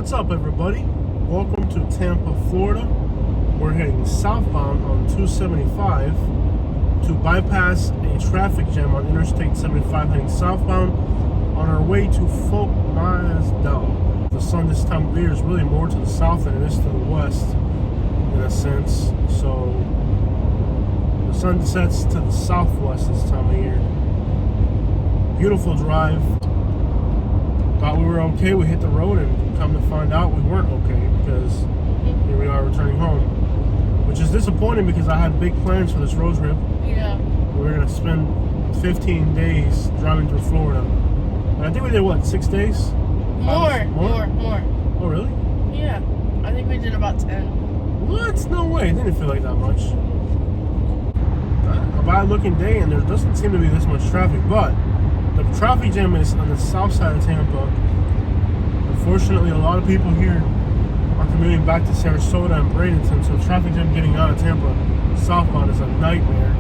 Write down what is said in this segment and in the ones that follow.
What's up, everybody? Welcome to Tampa, Florida. We're heading southbound on 275 to bypass a traffic jam on Interstate 75 heading southbound on our way to Fort Myers. The sun this time of year is really more to the south than it is to the west, in a sense. So the sun sets to the southwest this time of year. Beautiful drive. Thought we were okay. We hit the road, and come to find out we weren't okay, because here we are returning home, which is disappointing because I had big plans for this road trip. Yeah. We were gonna spend 15 days driving through Florida. And I think we did what, 6 days? More. Oh, really? Yeah. I think we did about 10. What? No way. It didn't feel like that much. A bad-looking day, and there doesn't seem to be this much traffic, but the traffic jam is on the south side of Tampa. Unfortunately, a lot of people here are commuting back to Sarasota and Bradenton, so traffic jam getting out of Tampa southbound is a nightmare.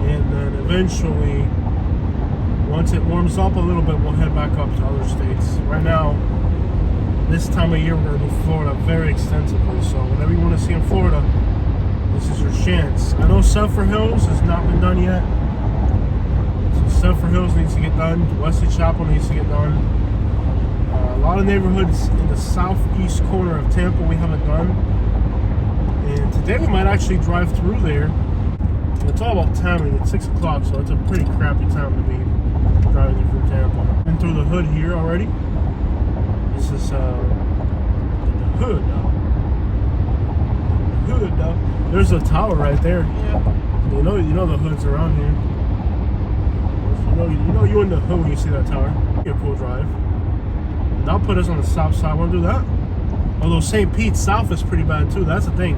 And then eventually, once it warms up a little bit, we'll head back up to other states. Right now, this time of year, we're going to do Florida very extensively, so whatever you want to see in Florida, this is your chance. I know Sulphur Hills has not been done yet. Sulphur Hills needs to get done. Wesley Chapel needs to get done. A lot of neighborhoods in the southeast corner of Tampa we haven't done. And today we might actually drive through there. It's all about timing. It's 6 o'clock, so it's a pretty crappy time to be driving through Tampa. Been through the hood here already. This is the hood now. The hood now. There's a tower right there. Yeah. You know the hood's around here. You know you're in the hood when you see that tower. Be a cool drive. And that'll put us on the south side. Want to do that? Although St. Pete's south is pretty bad too. That's the thing.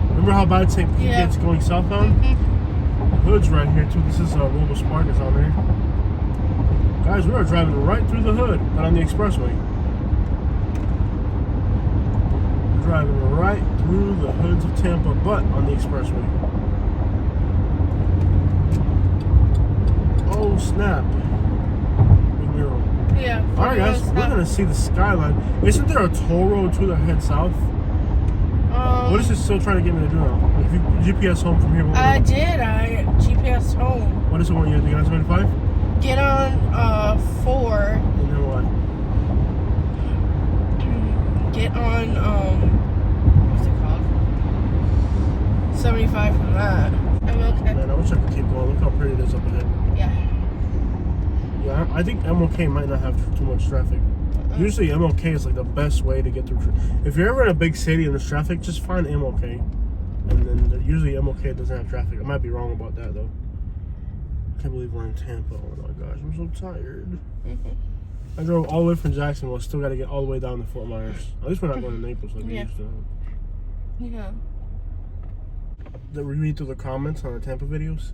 Remember how bad St. Pete gets going southbound? The hood's right here too. This is Robo Spark is on there. Guys, we are driving right through the hood, but on the expressway. We're driving right through the hoods of Tampa, but on the expressway. Oh snap! Big mural. Yeah. All right, guys, we're gonna see the skyline. Isn't there a toll road to the head south? What is it still trying to get me to do now? Like, if you GPS home from here. I GPS home. What is it? What you have to get on 75? Get on 4. And then what? Get on what's it called? 75 from that. I'm okay. Man, I wish I could keep going. Look how pretty it is up ahead. Yeah. Yeah, I think MLK might not have too much traffic. Usually MLK is like the best way to get through. If you're ever in a big city and there's traffic, just find MLK. And then usually MLK doesn't have traffic. I might be wrong about that though. I can't believe we're in Tampa. Oh my gosh, I'm so tired. I drove all the way from Jacksonville. Still got to get all the way down to Fort Myers. At least we're not going to Naples like we used to. Yeah. That we read through the comments on our Tampa videos.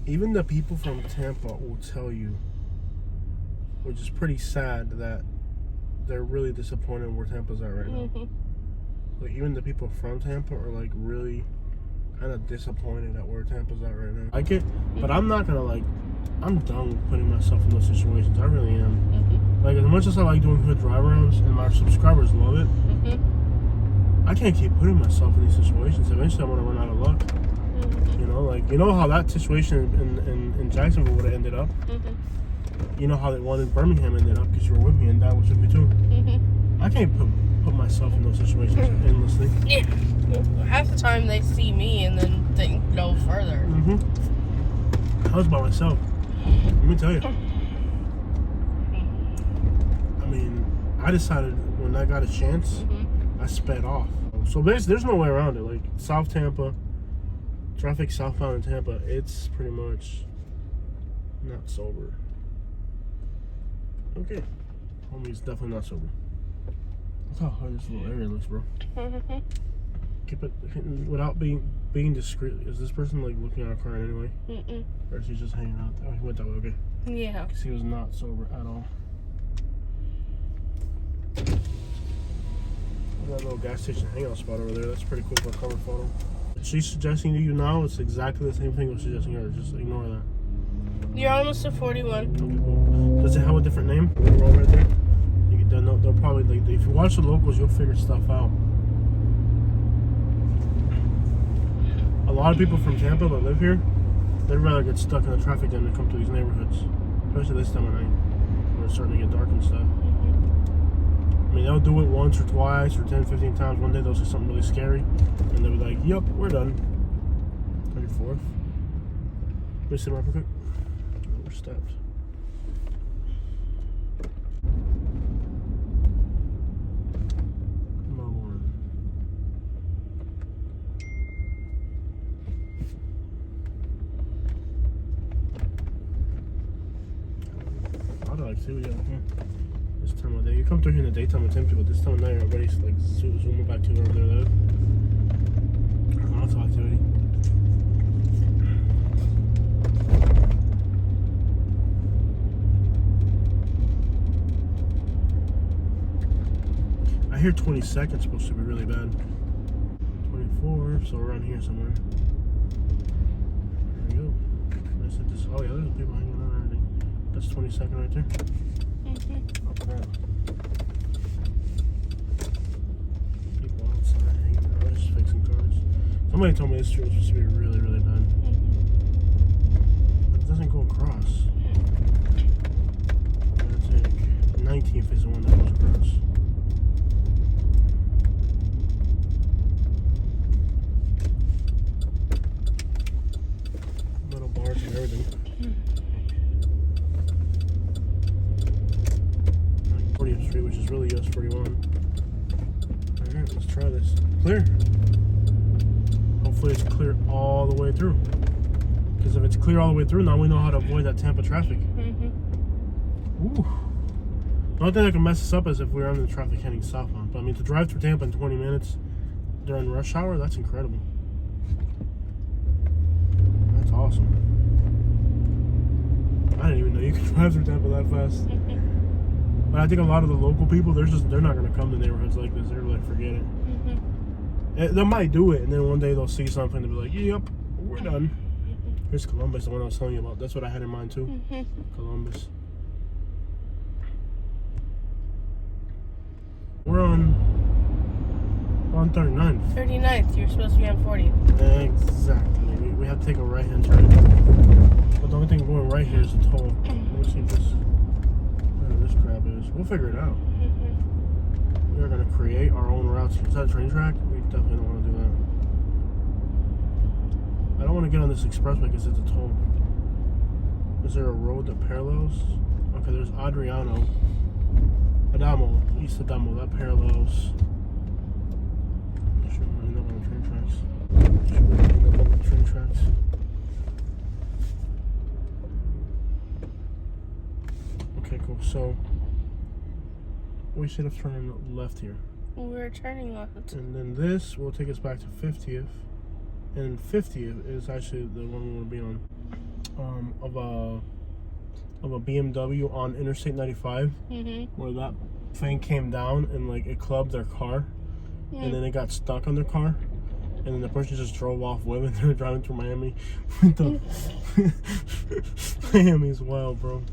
Even the people from Tampa will tell you, which is pretty sad, that they're really disappointed where Tampa's at right now. Like, even the people from Tampa are like really kind of disappointed at where Tampa's at right now. I get, but I'm not gonna I'm done with putting myself in those situations. I really am. Like, as much as I like doing hood drive arounds and my subscribers love it, I can't keep putting myself in these situations. Eventually I'm gonna run out of luck. You know, like, you know how that situation in Jacksonville would have ended up. You know how that one in Birmingham ended up because you were with me, and that was with me too. I can't put myself in those situations endlessly. Yeah. Half the time they see me and then think no further. I was by myself. Let me tell you. I mean, I decided when I got a chance, I sped off. So basically, there's no way around it. Like, South Tampa, traffic southbound in Tampa, it's pretty much not sober. Okay. Homie's definitely not sober. Look how hard this little area looks, bro. Keep it without being discreet. Is this person like looking at our car anyway? Or is he just hanging out? Oh, he went that way, okay. Yeah. Because he was not sober at all. That little gas station hangout spot over there, that's pretty cool for a cover photo. She's suggesting to you now, it's exactly the same thing I'm suggesting her. Just ignore that. You're almost to 41. Okay, cool. Does it have a different name? Roll right there. They'll probably, like, if you watch watch the locals, you'll figure stuff out. A lot of people from Tampa that live here, they'd rather get stuck in the traffic than to come to these neighborhoods, especially this time of night when it's starting to get dark and stuff. I mean, they'll do it once or twice or 10, 15 times. One day they'll see something really scary, and they'll be like, "Yep, we're done." 34th. Let me see my quick. We're stopped. Come on. I'd like to, yeah. This time of day. You come through here in the daytime with 10 people. This time of night, everybody's like zooming back to wherever they live. Lots of activity. I hear 22nd supposed to be really bad. 24, so around here somewhere. There we go. I said this. Oh yeah, there's people hanging out and everything. That's 22nd right there. Up there. People outside hanging out, just fixing cars. Somebody told me this street was supposed to be really, really bad. But it doesn't go across. I think 19th is the one that goes across. Little bars and everything. 40th Street, which is really US 41. Alright, let's try this. Clear. Hopefully it's clear all the way through. Because if it's clear all the way through, now we know how to avoid that Tampa traffic. Ooh. The only thing that can mess us up is if we're on the traffic heading southbound. But I mean, to drive through Tampa in 20 minutes during rush hour, that's incredible. That's awesome. I didn't even know you could drive through Tampa that fast. But I think a lot of the local people, they're not going to come to neighborhoods like this. They're like, forget it. They might do it, and then one day they'll see something and they'll be like, yep, we're done. Here's Columbus, the one I was telling you about. That's what I had in mind too. Columbus. We're on 39th. 39th, you're supposed to be on 40th. Exactly. We have to take a right-hand turn. But the only thing going right here is the toll. Let me see this. This crap is. We'll figure it out. We are going to create our own routes. Is that a train track? We definitely don't want to do that. I don't want to get on this expressway because it's a toll. Is there a road that parallels? Okay, there's Adamo, East Adamo, that parallels. I'm sure we're end up on the train tracks. Okay, cool. So we should have turned left here. We're turning left. And then this will take us back to 50th. And 50th is actually the one we want to be on. Of a BMW on Interstate 95. Where that thing came down and like it clubbed their car. And then it got stuck on their car. And then the person just drove off with it. They were driving through Miami. Miami is wild, bro.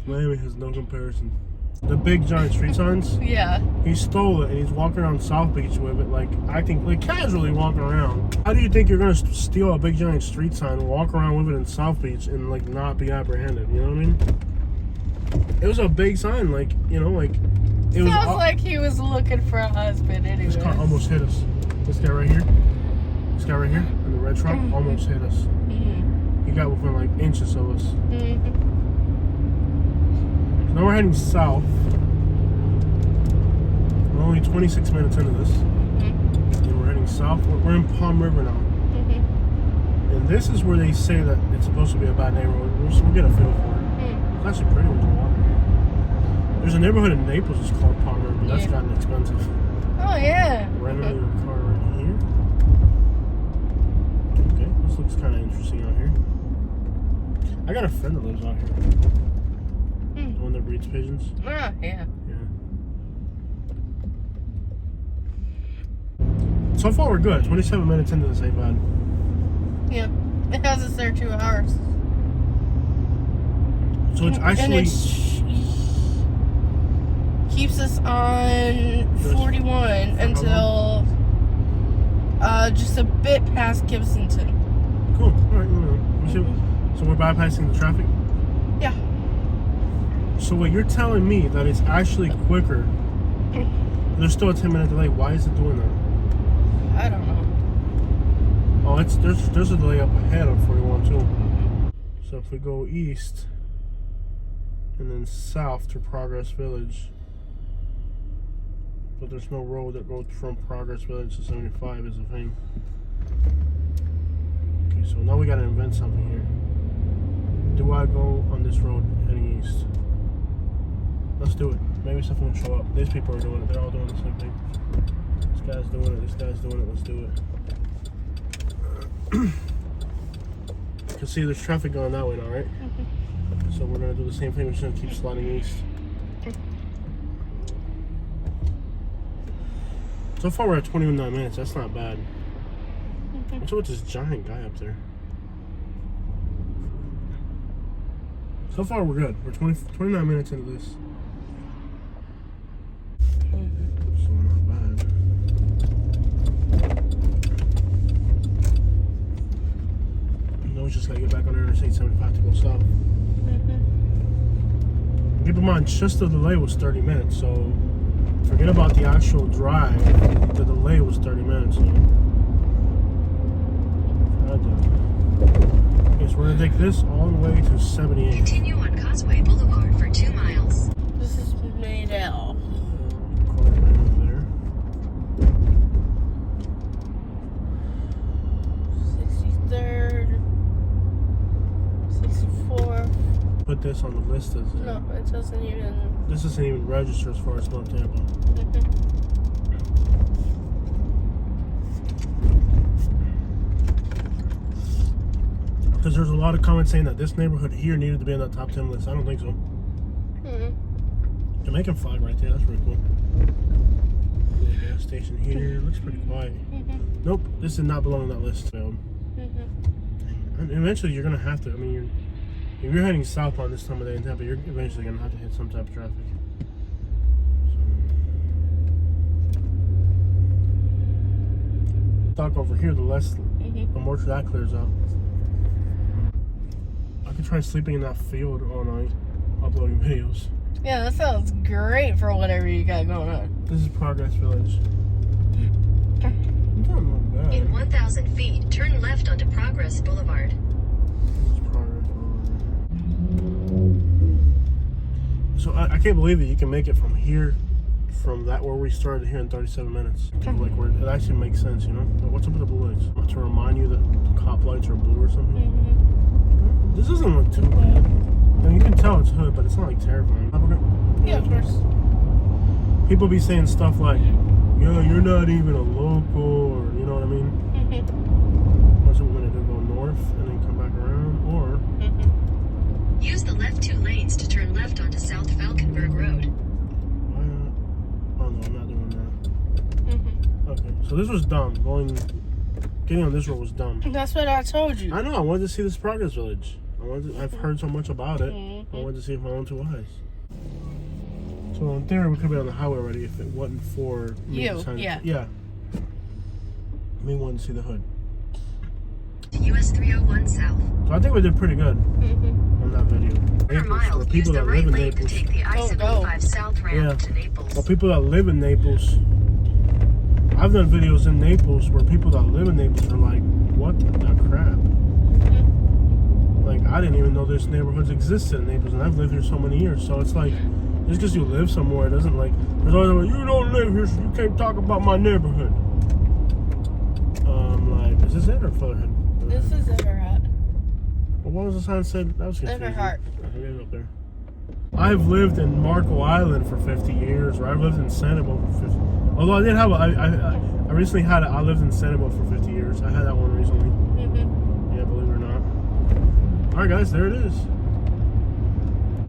Miami has no comparison. The big giant street signs. Yeah. He stole it and he's walking around South Beach with it, like acting like casually walking around. How do you think you're gonna steal a big giant street sign, walk around with it in South Beach, and like not be apprehended? You know what I mean? It was a big sign, like it was. Sounds like he was looking for a husband anyway. This car almost hit us. This guy right here, in the red truck, almost hit us. He got within like inches of us. Now we're heading south. We're only 26 minutes into this. And we're heading south. We're in Palm River now. And this is where they say that it's supposed to be a bad neighborhood. We'll get a feel for it. It's actually pretty with the water here. There's a neighborhood in Naples that's called Palm River, but that's gotten expensive. Oh, yeah. Renting your car right here. Okay, this looks kind of interesting out here. I got a friend that lives out here. The one that breeds pigeons. Ah, yeah. So far we're good. 27 minutes into this ain't bad. Yeah. It has us there 2 hours. So it's actually... And it keeps us on Just a bit past Gibsonton. Cool. All right. So we're bypassing the traffic. Yeah. So what you're telling me that it's actually quicker? There's still a 10-minute delay. Why is it doing that? I don't know. Oh, there's a delay up ahead on 41 too. So if we go east and then south to Progress Village, but there's no road that goes from Progress Village to 75 is the thing. Okay, so now we gotta invent something here. Do I go on this road heading east? Let's do it. Maybe something will show up. These people are doing it. They're all doing the same thing. This guy's doing it. This guy's doing it. Let's do it. You can see there's traffic going that way now, right? So we're gonna do the same thing. We're just gonna keep sliding east. So far we're at 29 minutes. That's not bad. What's up with this giant guy up there? So far we're good. We're 29 minutes into this. So not bad. Now we just gotta get back on Interstate 75 to go south. Keep in mind, just the delay was 30 minutes, so forget about the actual drive. The delay was 30 minutes. So. Okay, so we're gonna take this all the way to 78. Continue on Causeway Boulevard for 2 miles. This is made out. There. 63rd. 64th. Put this on the list as No, it doesn't even. this doesn't even register as far as North Tampa. Because there's a lot of comments saying that this neighborhood here needed to be on that top 10 list. I don't think so. Jamaican flag right there. That's pretty cool. The gas station here looks pretty quiet. Nope, this did not belong on that list. And eventually, you're gonna have to. I mean, if you're heading southbound this time of day in Tampa, you're eventually gonna have to hit some type of traffic. So, talk over here. The more that clears out. I could try sleeping in that field all night, uploading videos. Yeah, that sounds great for whatever you got going on. This is Progress Village. It doesn't look bad. In 1,000 feet, turn left onto Progress Boulevard. This is Progress Boulevard. So I can't believe that you can make it from here, from that where we started here in 37 minutes. Like where it actually makes sense, you know. But what's up with the blue lights? To remind you that the cop lights are blue or something. This doesn't look too bad. I mean, you can tell it's hood, but it's not like terrifying. Yeah, of course. People be saying stuff like, "Yo, you're not even a local," or you know what I mean. What's it we're gonna do? Go north and then come back around, or Use the left 2 lanes to turn left onto South Falkenberg Road. why not? Oh no, I'm not doing that. Okay, so this was dumb. Getting on this road was dumb. That's what I told you. I know. I wanted to see this Progress Village. I've heard so much about it. I wanted to see it with my own 2 eyes. So in theory, we could be on the highway already if it wasn't for me You, deciding- yeah. Yeah. Me wanting to see the hood. US 301 South. So I think we did pretty good on that video. Per Naples, mile, for use people the that right live in lane to Naples. take the I-75 South ramp Yeah. to Naples. Well, people that live in Naples, I've done videos in Naples where people that live in Naples are like, what the crap? Like, I didn't even know this neighborhoods existed in Naples, and I've lived here so many years. So it's like, just because you live somewhere, it doesn't like, there's always like, you don't live here, so you can't talk about my neighborhood. Like, is this it or further ahead? This is Everhart. Well, what was the sign said? That was confusing. Everhart. Okay, it is up there. I've lived in Marco Island for 50 years, or I've lived in Sanibel for 50. Although I did have I recently had I lived in Sanibel for 50 years. I had that one recently. Yeah, believe it or not. All right, guys, there it is.